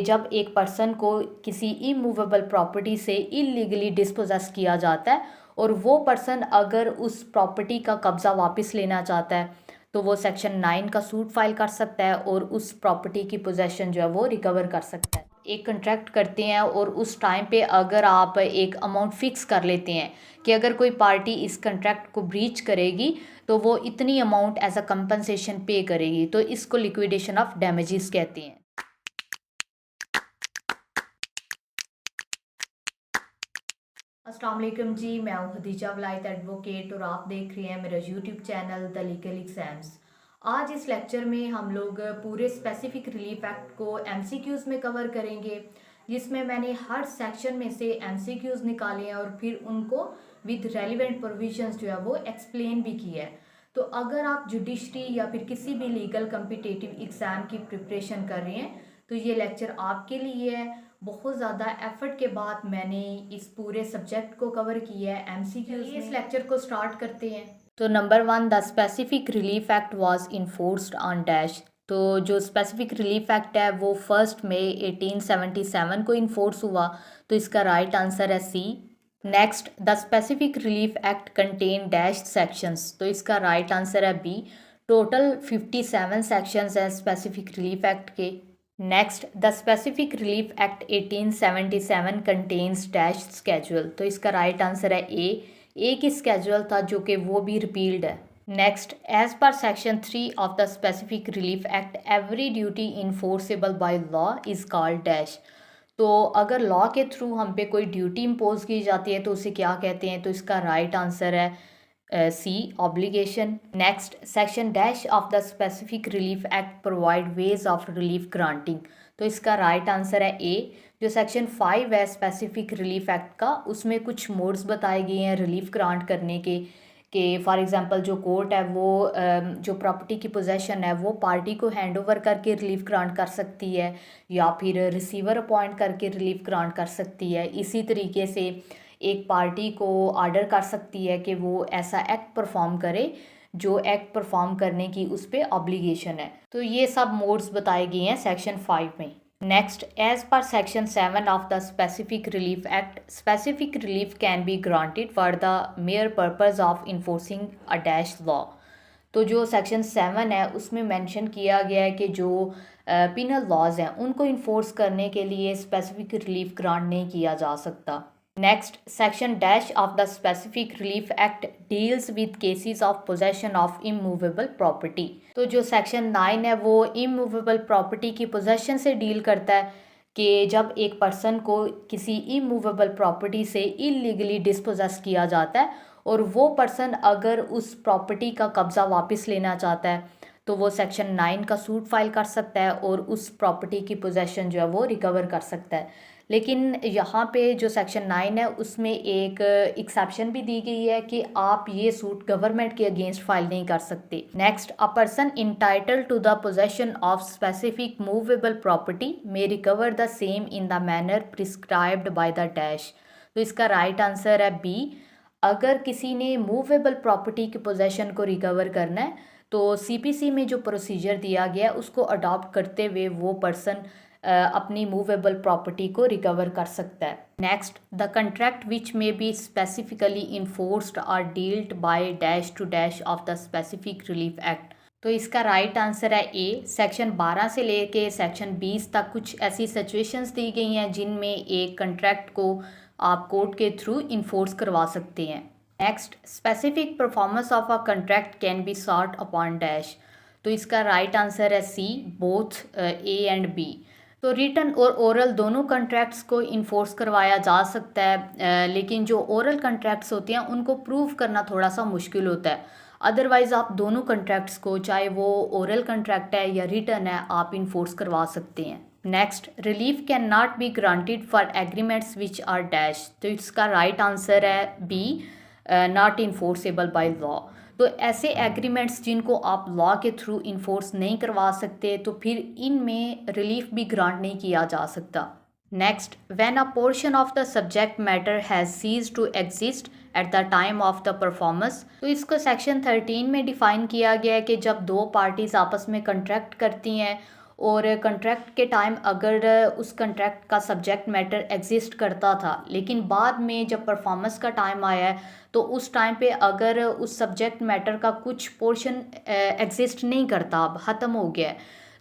जब एक पर्सन को किसी इमूवेबल प्रॉपर्टी से इलीगली डिस्पोजेस किया जाता है और वो पर्सन अगर उस प्रॉपर्टी का कब्ज़ा वापस लेना चाहता है तो वो सेक्शन 9 का सूट फाइल कर सकता है और उस प्रॉपर्टी की पोजेसन जो है वो रिकवर कर सकता है। एक कॉन्ट्रैक्ट करते हैं और उस टाइम पे अगर आप एक अमाउंट फिक्स कर लेते हैं कि अगर कोई पार्टी इस कॉन्ट्रैक्ट को ब्रीच करेगी तो वो इतनी अमाउंट एज अ कंपनसेशन पे करेगी, तो इसको लिक्विडेशन ऑफ डैमेजेस कहते हैं। अस्सलाम वालेकुम जी, मैं हूँ खदीजा वलायत एडवोकेट और आप देख रहे हैं मेरा YouTube channel the legal exams. आज इस लेक्चर में हम लोग पूरे स्पेसिफिक रिलीफ एक्ट को एमसीक्यूज़ में कवर करेंगे, जिसमें मैंने हर सेक्शन में से एमसीक्यूज़ निकाले हैं और फिर उनको विद रेलिवेंट प्रोविजंस जो है वो एक्सप्लेन भी किया है। तो अगर आप जुडिशरी या फिर किसी भी लीगल कम्पिटिटिव एग्ज़ाम की प्रिपरेशन कर रहे हैं तो ये लेक्चर आपके लिए है। बहुत ज़्यादा एफर्ट के बाद मैंने इस पूरे सब्जेक्ट को कवर किया है एमसीक्यूज़ में। इस लेक्चर को स्टार्ट करते हैं। तो number 1, the specific relief act was enforced on dash. तो जो स्पेसिफिक रिलीफ एक्ट है वो 1 मई 1877 को इन्फोर्स हुआ, तो इसका राइट आंसर है C. Next, the specific relief act contain dash sections, तो इसका राइट आंसर है बी। टोटल 57 सेक्शंस हैं स्पेसिफिक रिलीफ एक्ट के। Next, the specific relief act 1877 contains dash schedule, तो इसका राइट आंसर है ए। एक ही स्केजुअल था जो कि वो भी रिपील्ड है। Next, as per section 3 of the specific relief act every duty enforceable by law is called dash. तो अगर लॉ के थ्रू हम पे कोई ड्यूटी इम्पोज की जाती है तो उसे क्या कहते हैं, तो इसका राइट आंसर है C, obligation. Next, section dash of the specific relief act provide ways of relief granting, तो इसका राइट आंसर है ए। जो सेक्शन 5 है स्पेसिफिक रिलीफ एक्ट का, उसमें कुछ मोड्स बताए गए हैं रिलीफ ग्रांट करने के फॉर एग्जांपल जो कोर्ट है वो जो प्रॉपर्टी की पोजेसन है वो पार्टी को हैंड ओवर करके रिलीफ ग्रांट कर सकती है या फिर रिसीवर अपॉइंट करके रिलीफ ग्रांट कर सकती है। इसी तरीके से एक पार्टी को ऑर्डर कर सकती है कि वो ऐसा एक्ट परफॉर्म करे जो एक्ट परफॉर्म करने की उस पर ऑब्लिगेशन है। तो ये सब मोड्स बताए गए हैं सेक्शन 5 में। Next, as per section 7 of the specific relief act specific relief can be granted for the mere purpose of enforcing a dash law. तो जो सेक्शन 7 है उसमें मेंशन किया गया है कि जो पिनल लॉज हैं उनको इन्फोर्स करने के लिए स्पेसिफिक रिलीफ ग्रांट नहीं किया जा सकता। Next, section dash of the specific relief act deals with cases of possession of immovable property. तो जो सेक्शन 9 है वो इमूवेबल प्रॉपर्टी की पोजेसन से डील करता है कि जब एक पर्सन को किसी इमूवेबल प्रॉपर्टी से इलीगली डिस्पोजेस किया जाता है और वो पर्सन अगर उस प्रॉपर्टी का कब्ज़ा वापस लेना चाहता है तो वो सेक्शन 9 का सूट फाइल कर सकता है और उस प्रॉपर्टी की पोजेसन जो है वो रिकवर कर सकता है। लेकिन यहाँ पे जो सेक्शन 9 है उसमें एक एक्सेप्शन भी दी गई है कि आप ये सूट गवर्नमेंट के अगेंस्ट फाइल नहीं कर सकते। Next, a person entitled to the possession of specific movable property may recover the same in the manner prescribed by the dash, तो इसका राइट आंसर है बी। अगर किसी ने मूवेबल प्रॉपर्टी के पोजेसन को रिकवर करना है तो सीपीसी में जो प्रोसीजर दिया गया उसको अडॉप्ट करते हुए वो पर्सन अपनी मूवेबल प्रॉपर्टी को रिकवर कर सकता है। Next, the contract which may be specifically enforced are dealt by dash to dash of the specific relief act, तो इसका राइट आंसर है ए। सेक्शन 12 से लेके सेक्शन 20 तक कुछ ऐसी सिचुएशंस दी गई हैं जिनमें एक कंट्रैक्ट को आप कोर्ट के थ्रू इन्फोर्स करवा सकते हैं। Next, specific performance of a contract can be sought upon dash, तो इसका राइट आंसर है सी, बोथ ए एंड बी। तो रिटन और ओरल दोनों कॉन्ट्रैक्ट्स को इन्फोर्स करवाया जा सकता है, लेकिन जो ओरल कॉन्ट्रैक्ट्स होते हैं उनको प्रूव करना थोड़ा सा मुश्किल होता है। अदरवाइज़ आप दोनों कॉन्ट्रैक्ट्स को, चाहे वो ओरल कॉन्ट्रैक्ट है या रिटन है, आप इन्फोर्स करवा सकते हैं। Next, relief can not be granted for agreements which are dash, तो इसका राइट आंसर है B, not enforceable by law. तो ऐसे एग्रीमेंट्स जिनको आप लॉ के थ्रू इन्फोर्स नहीं करवा सकते तो फिर इनमें रिलीफ भी ग्रांट नहीं किया जा सकता। Next, when a portion of the subject matter has cease to exist at the time of the performance, तो इसको सेक्शन 13 में डिफ़ाइन किया गया है कि जब दो पार्टीज़ आपस में कंट्रैक्ट करती हैं और कंट्रैक्ट के टाइम अगर उस कंट्रैक्ट का सब्जेक्ट मैटर एग्जिस्ट करता था, लेकिन बाद में जब परफॉर्मेंस का टाइम आया है तो उस टाइम पे अगर उस सब्जेक्ट मैटर का कुछ पोर्शन एग्जिस्ट नहीं करता, अब ख़त्म हो गया है,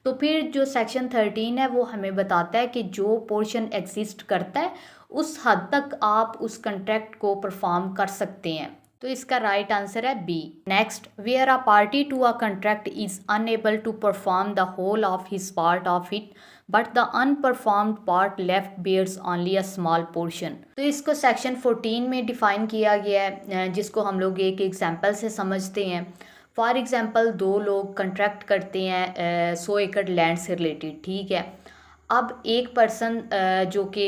तो फिर जो सेक्शन 13 है वो हमें बताता है कि जो पोर्शन एग्जिस्ट करता है उस हद तक आप उस कंट्रैक्ट को परफॉर्म कर सकते हैं। तो इसका राइट आंसर है B. Next, where a party to a contract is unable to perform the whole of his part of it but the unperformed part left bears only a small portion. तो इसको section 14 में define किया गया है, जिसको हम लोग एक एग्जाम्पल से समझते हैं। फॉर एग्ज़ाम्पल, दो लोग कंट्रैक्ट करते हैं 100 एकड़ लैंड से रिलेटेड, ठीक है। अब एक पर्सन जो कि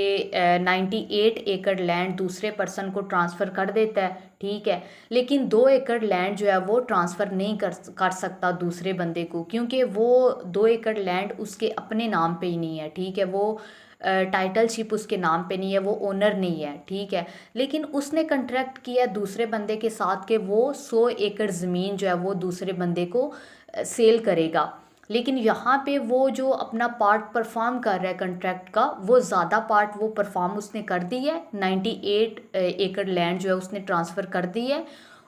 98 एकड़ लैंड दूसरे पर्सन को ट्रांसफ़र कर देता है, ठीक है, लेकिन 2 एकड़ लैंड जो है वो ट्रांसफ़र नहीं कर सकता दूसरे बंदे को, क्योंकि वो 2 एकड़ लैंड उसके अपने नाम पे ही नहीं है, ठीक है, वो टाइटलशिप उसके नाम पे नहीं है, वो ओनर नहीं है, ठीक है। लेकिन उसने कंट्रैक्ट किया दूसरे बंदे के साथ कि वो 100 एकड़ ज़मीन जो है वो दूसरे बंदे को सेल करेगा, लेकिन यहाँ पे वो जो अपना पार्ट परफॉर्म कर रहा है कंट्रैक्ट का, वो ज़्यादा पार्ट वो परफॉर्म उसने कर दी है, 98 एकड़ लैंड जो है उसने ट्रांसफ़र कर दी है,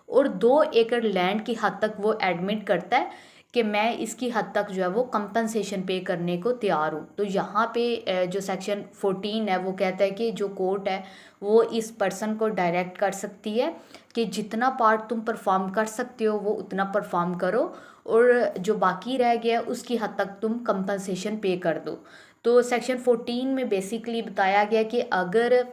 और 2 एकड़ लैंड की हद तक वो एडमिट करता है कि मैं इसकी हद तक जो है वो कंपनसेशन पे करने को तैयार हूँ। तो यहाँ पे जो सेक्शन 14 है वो कहता है कि जो कोर्ट है वो इस पर्सन को डायरेक्ट कर सकती है कि जितना पार्ट तुम परफॉर्म कर सकते हो वो उतना परफॉर्म करो, और जो बाकी रह गया उसकी हद तक तुम कंपनसेशन पे कर दो। तो सेक्शन 14 में बेसिकली बताया गया कि अगर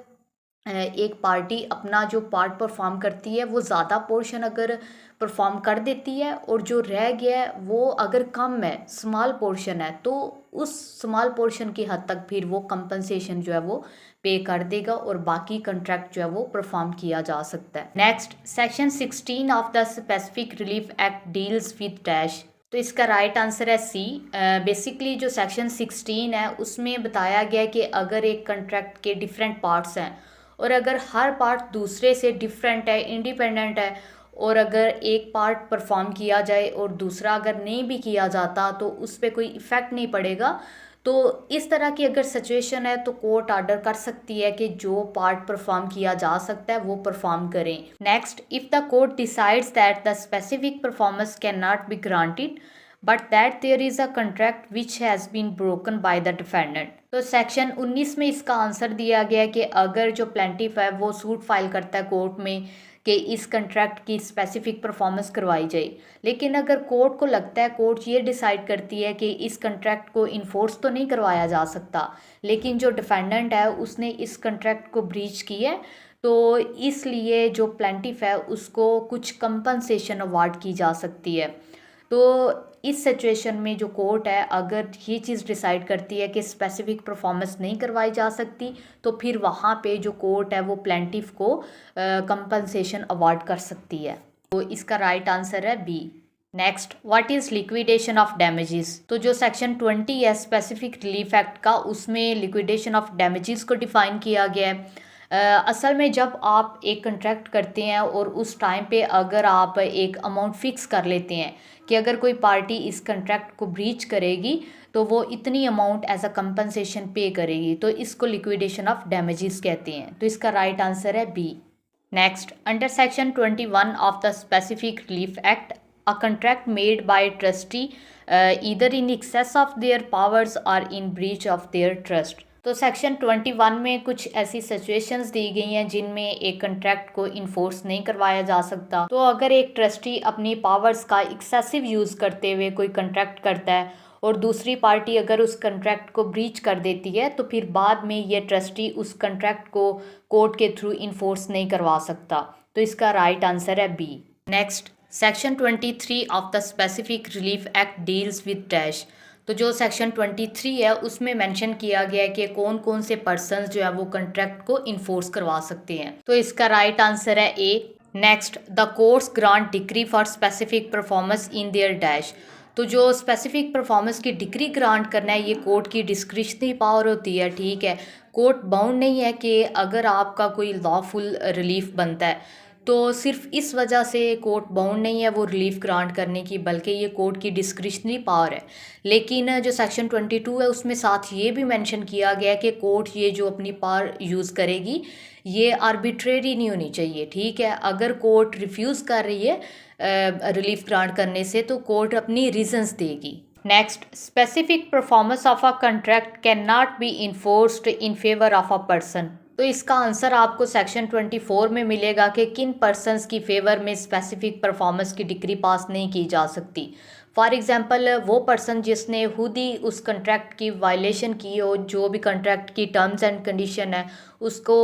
एक पार्टी अपना जो पार्ट परफॉर्म करती है वो ज़्यादा पोर्शन अगर परफॉर्म कर देती है और जो रह गया है वो अगर कम है, स्मॉल पोर्शन है, तो उस स्मॉल पोर्शन की हद तक फिर वो कंपनसेशन जो है वो पे कर देगा और बाकी कंट्रैक्ट जो है वो परफॉर्म किया जा सकता है। Next, section 16 of the specific relief act deals with dash. तो इसका राइट आंसर है सी। बेसिकली जो सेक्शन 16 है उसमें बताया गया कि अगर एक कंट्रैक्ट के डिफरेंट पार्ट्स हैं और अगर हर पार्ट दूसरे से डिफरेंट है, इंडिपेंडेंट है, और अगर एक पार्ट परफॉर्म किया जाए और दूसरा अगर नहीं भी किया जाता तो उस पर कोई इफ़ेक्ट नहीं पड़ेगा। तो इस तरह की अगर सिचुएशन है तो कोर्ट ऑर्डर कर सकती है कि जो पार्ट परफॉर्म किया जा सकता है वो परफॉर्म करें। Next, if the court decides that the specific performance can not be granted but that there is a contract which has been broken by the defendant. तो सेक्शन 19 में इसका आंसर दिया गया कि अगर जो प्लेंटिफ है वो सूट फाइल करता है कोर्ट में कि इस कंट्रैक्ट की स्पेसिफिक परफॉर्मेंस करवाई जाए, लेकिन अगर कोर्ट को लगता है, कोर्ट ये डिसाइड करती है कि इस कंट्रैक्ट को इन्फोर्स तो नहीं करवाया जा सकता, लेकिन जो डिफेंडेंट है उसने इस कंट्रैक्ट को ब्रीच की है, तो इसलिए जो प्लेंटिफ है उसको कुछ कंपनसेशन अवार्ड की जा सकती है। तो इस सिचुएशन में जो कोर्ट है अगर ये चीज़ डिसाइड करती है कि स्पेसिफिक परफॉर्मेंस नहीं करवाई जा सकती, तो फिर वहाँ पे जो कोर्ट है वो प्लेंटिफ को कंपनसेशन अवार्ड कर सकती है। तो इसका राइट आंसर है B. Next, what is liquidation of damages. तो जो सेक्शन 20 है स्पेसिफिक रिलीफ एक्ट का, उसमें लिक्विडेशन ऑफ डैमेजेस को डिफ़ाइन किया गया है। असल में जब आप एक कंट्रैक्ट करते हैं और उस टाइम पे अगर आप एक अमाउंट फ़िक्स कर लेते हैं कि अगर कोई पार्टी इस कंट्रैक्ट को ब्रीच करेगी तो वो इतनी अमाउंट एज अ कंपनसेशन पे करेगी, तो इसको लिक्विडेशन ऑफ डैमेजेस कहते हैं। तो इसका राइट आंसर है B. Next, under section 21 of the specific relief act a contract made by a trustee either in excess of their powers or in breach of their trust। तो section 21 में कुछ ऐसी situations दी गई हैं जिनमें एक contract को इन्फोर्स नहीं करवाया जा सकता। तो अगर एक ट्रस्टी अपनी पावर्स का एक्सेसिव यूज़ करते हुए कोई कंट्रैक्ट करता है और दूसरी पार्टी अगर उस कंट्रैक्ट को ब्रीच कर देती है तो फिर बाद में ये ट्रस्टी उस कंट्रैक्ट को कोर्ट के थ्रू इन्फोर्स नहीं करवा सकता। तो इसका राइट आंसर है B. Next, section 23 of the specific relief act deals with dash. तो जो सेक्शन 23 है उसमें मेंशन किया गया है कि कौन कौन से पर्सन्स जो है वो कंट्रैक्ट को इन्फोर्स करवा सकते हैं। तो इसका राइट आंसर है A. Next, the courts grant decree for specific performance in their dash. तो जो स्पेसिफिक परफॉर्मेंस की डिक्री ग्रांट करना है ये कोर्ट की डिस्क्रिशनरी पावर होती है, ठीक है। कोर्ट बाउंड नहीं है कि अगर आपका कोई लॉफुल रिलीफ बनता है, तो सिर्फ इस वजह से कोर्ट बाउंड नहीं है वो रिलीफ ग्रांट करने की, बल्कि ये कोर्ट की डिस्क्रिशनरी पावर है। लेकिन जो सेक्शन 22 है उसमें साथ ये भी मेंशन किया गया है कि कोर्ट ये जो अपनी पावर यूज़ करेगी ये आर्बिट्रेरी नहीं होनी चाहिए, ठीक है। अगर कोर्ट रिफ्यूज़ कर रही है रिलीफ ग्रांट करने से तो कोर्ट अपनी रीजंस देगी। Next, specific performance of a contract can not B enforced in favour of a person. तो इसका आंसर आपको सेक्शन 24 में मिलेगा कि किन पर्सनस की फेवर में स्पेसिफिक परफॉर्मेंस की डिग्री पास नहीं की जा सकती। फॉर एग्जांपल, वो पर्सन जिसने खुद ही उस कंट्रैक्ट की वायलेशन की हो, जो भी कंट्रैक्ट की टर्म्स एंड कंडीशन है उसको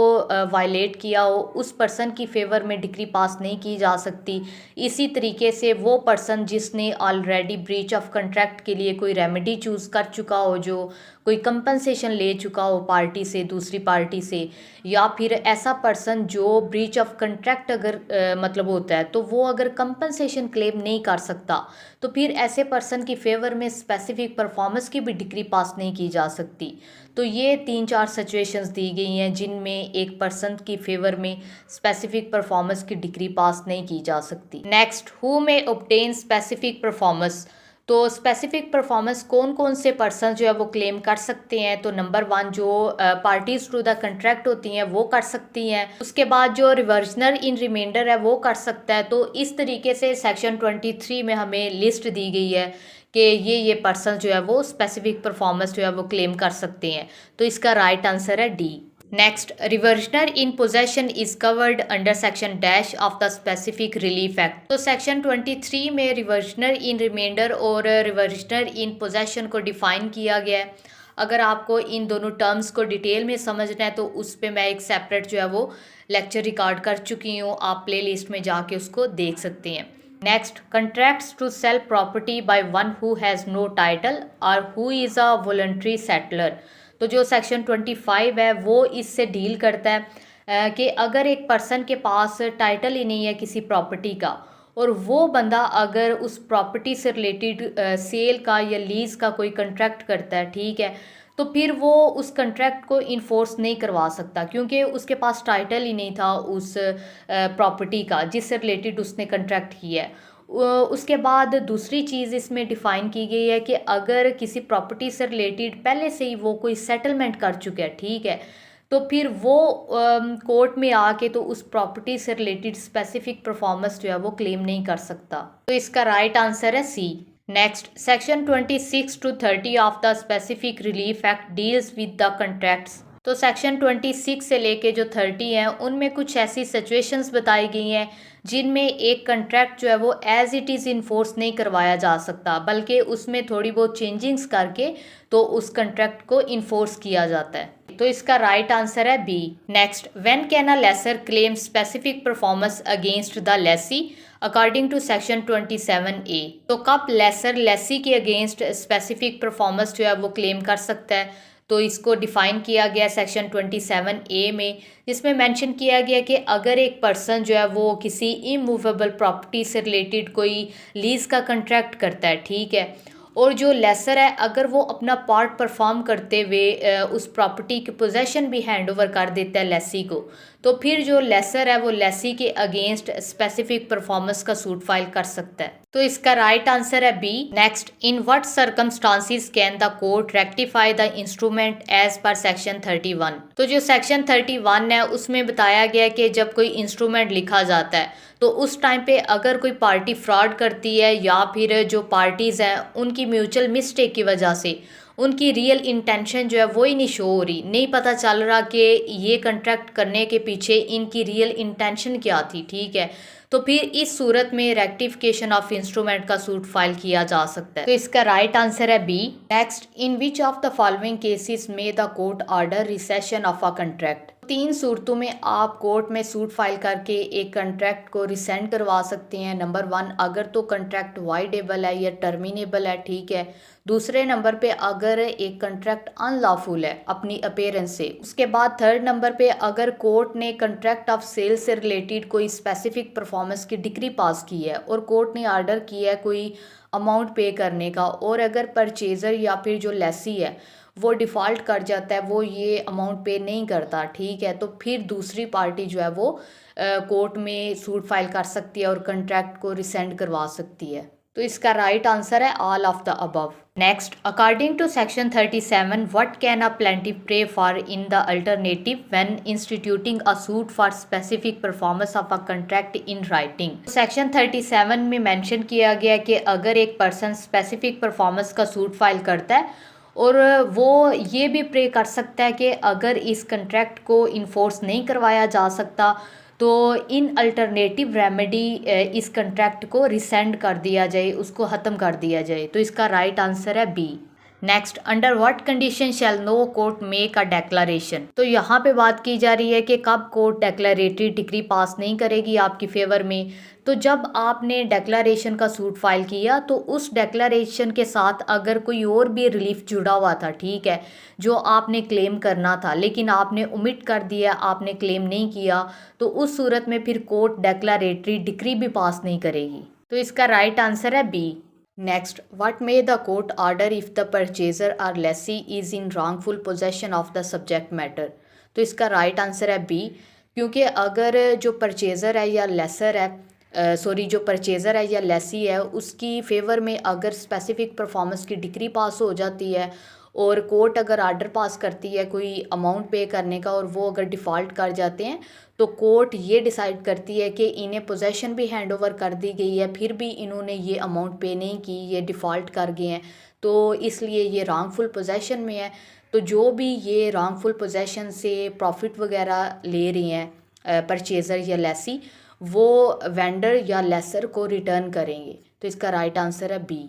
वायलेट किया हो, उस पर्सन की फेवर में डिग्री पास नहीं की जा सकती। इसी तरीके से वो पर्सन जिसने ऑलरेडी ब्रीच ऑफ कंट्रैक्ट के लिए कोई रेमेडी चूज़ कर चुका हो, जो कोई कंपनसेशन ले चुका हो पार्टी से, दूसरी पार्टी से, या फिर ऐसा पर्सन जो ब्रीच ऑफ कंट्रैक्ट अगर मतलब होता है तो वो अगर कंपनसेशन क्लेम नहीं कर सकता तो फिर ऐसे पर्सन की फेवर में स्पेसिफिक परफॉर्मेंस की भी डिग्री पास नहीं की जा सकती। तो ये 3-4 सिचुएशंस दी गई हैं जिनमें एक पर्सन की फेवर में स्पेसिफिक परफॉर्मेंस की डिग्री पास नहीं की जा सकती। नेक्स्ट, हु में ऑब्टेन स्पेसिफिक परफॉर्मेंस। तो स्पेसिफिक परफॉर्मेंस कौन कौन से पर्सन जो है वो क्लेम कर सकते हैं। तो नंबर 1 जो पार्टीज टू द कंट्रैक्ट होती हैं वो कर सकती हैं। उसके बाद जो रिवर्जनर इन रिमाइंडर है वो कर सकता है। तो इस तरीके से सेक्शन 23 में हमें लिस्ट दी गई है कि ये पर्सन जो है वो स्पेसिफिक परफॉर्मेंस जो है वो क्लेम कर सकते हैं। तो इसका राइट आंसर है D. Next, reversioner in possession is covered under section dash of the specific relief act. तो सेक्शन 23 में रिवर्जनर इन रिमाइंडर और रिवर्जनर इन पोजेशन को डिफाइन किया गया है। अगर आपको इन दोनों टर्म्स को डिटेल में समझना है तो उस पर मैं एक सेपरेट जो है वो लेक्चर रिकॉर्ड कर चुकी हूँ, आप प्ले लिस्ट में जाके उसको देख सकते हैं। Next, contracts to sell property by one who has no title और who is a voluntary settler. तो जो सेक्शन 25 है वो इससे डील करता है कि अगर एक पर्सन के पास टाइटल ही नहीं है किसी प्रॉपर्टी का और वो बंदा अगर उस प्रॉपर्टी से रिलेटेड सेल का या लीज़ का कोई कंट्रैक्ट करता है, ठीक है, तो फिर वो उस कंट्रैक्ट को इन्फोर्स नहीं करवा सकता क्योंकि उसके पास टाइटल ही नहीं था उस प्रॉपर्टी का जिससे रिलेटेड उसने कंट्रैक्ट किया है। उसके बाद दूसरी चीज़ इसमें डिफ़ाइन की गई है कि अगर किसी प्रॉपर्टी से रिलेटेड पहले से ही वो कोई सेटलमेंट कर चुका है, ठीक है, तो फिर वो कोर्ट में आके तो उस प्रॉपर्टी से रिलेटेड स्पेसिफिक परफॉर्मेंस जो है वो क्लेम नहीं कर सकता। तो इसका राइट आंसर है C. Next, section 26 to 30 of the specific relief act deals with the contracts. तो सेक्शन 26 से लेके जो 30 हैं उनमें कुछ ऐसी सिचुएशंस बताई गई हैं जिनमें एक कंट्रैक्ट जो है वो एज इट इज़ इन्फोर्स नहीं करवाया जा सकता, बल्कि उसमें थोड़ी बहुत चेंजिंग्स करके तो उस कंट्रैक्ट को इन्फोर्स किया जाता है। तो इसका राइट आंसर है B. Next, when can a lessor claim specific performance against the lessee according to section 27A। तो कब लेसर लेसी के अगेंस्ट स्पेसिफिक परफॉर्मेंस जो है वो क्लेम कर सकता है। तो इसको डिफ़ाइन किया गया सेक्शन 27A में, जिसमें मेंशन किया गया कि अगर एक पर्सन जो है वो किसी इमूवेबल प्रॉपर्टी से रिलेटेड कोई लीज़ का कंट्रैक्ट करता है, ठीक है, और जो लेसर है अगर वो अपना पार्ट परफॉर्म करते हुए उस प्रॉपर्टी की पोजेशन भी हैंड ओवर कर देता है लेसी को, तो फिर जो लेसर है वो लेसी के अगेंस्ट स्पेसिफिक परफॉर्मेंस का सूट फाइल कर सकता है। तो इसका राइट आंसर है B. Next, in what circumstances can the court rectify the instrument as per section 31। तो जो सेक्शन 31 है उसमें बताया गया कि जब कोई इंस्ट्रूमेंट लिखा जाता है तो उस टाइम पे अगर कोई पार्टी फ्रॉड करती है या फिर जो पार्टीज़ हैं उनकी म्यूचुअल मिस्टेक की वजह से उनकी रियल इंटेंशन जो है वो ही नहीं शो हो रही, नहीं पता चल रहा कि ये कंट्रैक्ट करने के पीछे इनकी रियल इंटेंशन क्या थी, ठीक है, तो फिर इस सूरत में रेक्टिफिकेशन ऑफ इंस्ट्रूमेंट का सूट फाइल किया जा सकता है। तो इसका राइट आंसर है B. Next, in which of the following cases में the court order rescission of a contract. 3 सूरतों में आप कोर्ट में सूट फाइल करके एक कंट्रैक्ट को रिसेंड करवा सकते हैं। नंबर 1, अगर तो कंट्रैक्ट वाइडेबल है या टर्मिनेबल है, ठीक है। दूसरे नंबर पे अगर एक कंट्रैक्ट अनलॉफुल है अपनी अपीयरेंस से। उसके बाद थर्ड नंबर पे अगर कोर्ट ने कंट्रैक्ट ऑफ सेल से रिलेटेड कोई स्पेसिफिक परफॉर्मेंस की डिग्री पास की है और कोर्ट ने ऑर्डर किया है कोई अमाउंट पे करने का, और अगर परचेज़र या फिर जो लेसी है वो डिफ़ॉल्ट कर जाता है, वो ये अमाउंट पे नहीं करता, ठीक है, तो फिर दूसरी पार्टी जो है वो कोर्ट में सूट फाइल कर सकती है और कंट्रैक्ट को रिसेंड करवा सकती है। तो इसका राइट आंसर है all of the above. Next, according to section 37 what can a plaintiff pray for in the alternative when instituting a suit for specific performance of a contract in writing. Section 37 में mention किया गया कि अगर एक person specific performance का suit file करता है और वो ये भी प्रे कर सकता है कि अगर इस कंट्रैक्ट को इन्फोर्स नहीं करवाया जा सकता तो इन अल्टरनेटिव रेमेडी इस कंट्रैक्ट को रिसेंड कर दिया जाए, उसको ख़त्म कर दिया जाए। तो इसका राइट आंसर है B. Next, under what condition shall no court make a declaration. तो यहाँ पे बात की जा रही है कि कब कोर्ट डेक्लरेटरी डिक्री पास नहीं करेगी आपकी फेवर में। तो जब आपने डेक्लारेशन का सूट फाइल किया तो उस डेक्लारेशन के साथ अगर कोई और भी रिलीफ जुड़ा हुआ था, ठीक है, जो आपने क्लेम करना था लेकिन आपने ओमिट कर दिया, आपने क्लेम नहीं किया, तो उस सूरत में फिर कोर्ट डेक्लारेटरी डिक्री भी पास नहीं करेगी। तो इसका राइट आंसर है B. Next, what may the court order if the purchaser or lessee is in wrongful possession of the subject matter. तो इसका राइट आंसर है बी, क्योंकि अगर जो परचेज़र है या लेसर है जो परचेज़र है या लेसी है उसकी फेवर में अगर स्पेसिफिक परफॉर्मेंस की डिक्री पास हो जाती है और कोर्ट अगर आर्डर पास करती है कोई अमाउंट पे करने का और वो अगर डिफ़ॉल्ट कर जाते हैं तो कोर्ट ये डिसाइड करती है कि इन्हें पोजेशन भी हैंड ओवर कर दी गई है, फिर भी इन्होंने ये अमाउंट पे नहीं की, ये डिफ़ॉल्ट कर गए हैं, तो इसलिए ये रॉन्गफुल पोजेशन में है। तो जो भी ये रॉन्गफुल पोजेशन से प्रॉफिट वगैरह ले रही हैं परचेज़र या लेसी, वो वेंडर या लेसर को रिटर्न करेंगे। तो इसका राइट आंसर है B.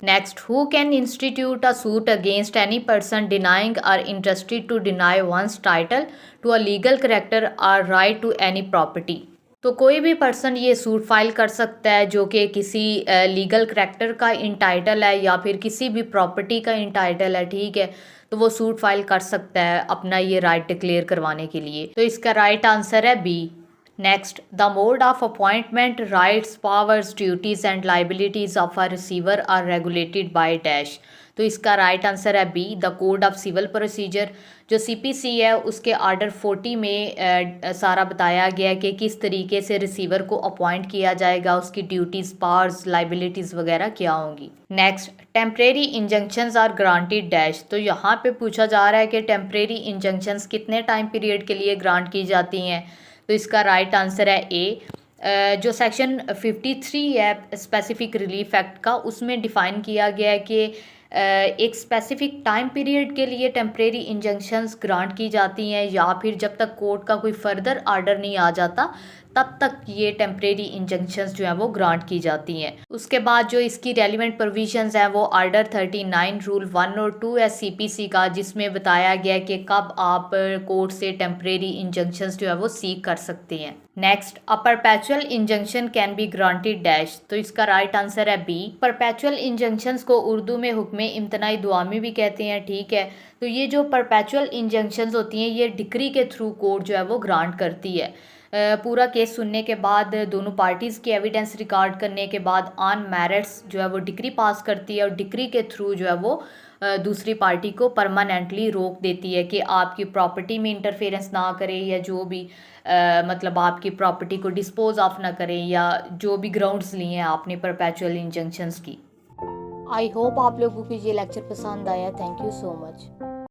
Next, who can institute a suit against any person denying or interested to deny one's title to a legal character or right to any property. तो कोई भी person ये suit file कर सकता है जो कि किसी लीगल करेक्टर का इंटाइटल है या फिर किसी भी प्रॉपर्टी का इंटाइटल है, ठीक है, तो वो सूट फाइल कर सकता है अपना ये राइट डिक्लेयर करवाने के लिए। तो इसका राइट आंसर है B. Next, the mode of appointment, rights, powers, duties and liabilities of a receiver are regulated by dash। तो इसका राइट आंसर है B, the code of civil procedure. जो सीपीसी है उसके आर्डर 40 में सारा बताया गया है कि किस तरीके से रिसीवर को अपॉइंट किया जाएगा, उसकी ड्यूटीज़, पावर्स, लाइबिलिटीज़ वगैरह क्या होंगी। Next, temporary injunctions are granted dash. तो यहाँ पे पूछा जा रहा है कि टेम्परेरी इंजंक्शंस कितने टाइम पीरियड के लिए ग्रांट की जाती हैं। तो इसका राइट आंसर है ए। जो सेक्शन 53 है स्पेसिफिक रिलीफ एक्ट का, उसमें डिफ़ाइन किया गया है कि एक स्पेसिफिक टाइम पीरियड के लिए टेम्परेरी इंजंक्शंस ग्रांट की जाती हैं या फिर जब तक कोर्ट का कोई फर्दर आर्डर नहीं आ जाता तब तक ये टेम्परेरी इंजंक्शंस जो हैं वो ग्रांट की जाती हैं। उसके बाद जो इसकी रेलिवेंट प्रोविजंस हैं वो आर्डर 39 रूल 1 और 2 है सीपीसी का, जिसमें बताया गया है कि कब आप कोर्ट से टेम्परेरी इंजंक्शंस जो है वो सीक कर सकते हैं। Next, a perpetual injunction can be granted dash. तो इसका राइट आंसर है बी। परपेचुअल इंजंक्शंस को उर्दू में हुक्म इम्तनाई दुआमी भी कहते हैं, ठीक है। तो ये जो परपेचुअल इंजंक्शंस होती हैं ये डिक्री के थ्रू कोर्ट जो है वो ग्रांट करती है। पूरा केस सुनने के बाद दोनों पार्टीज़ की एविडेंस रिकॉर्ड करने के बाद ऑन मेरिट्स जो है वो डिक्री पास करती है और डिक्री के थ्रू जो है वो दूसरी पार्टी को परमानेंटली रोक देती है कि आपकी प्रॉपर्टी में इंटरफेरेंस ना करे या जो भी मतलब आपकी प्रॉपर्टी को डिस्पोज ऑफ ना करें या जो भी ग्राउंड्स लिए हैं आपने परपेचुअल इंजंक्शंस की। आई होप आप लोगों को ये लेक्चर पसंद आया। Thank you so much.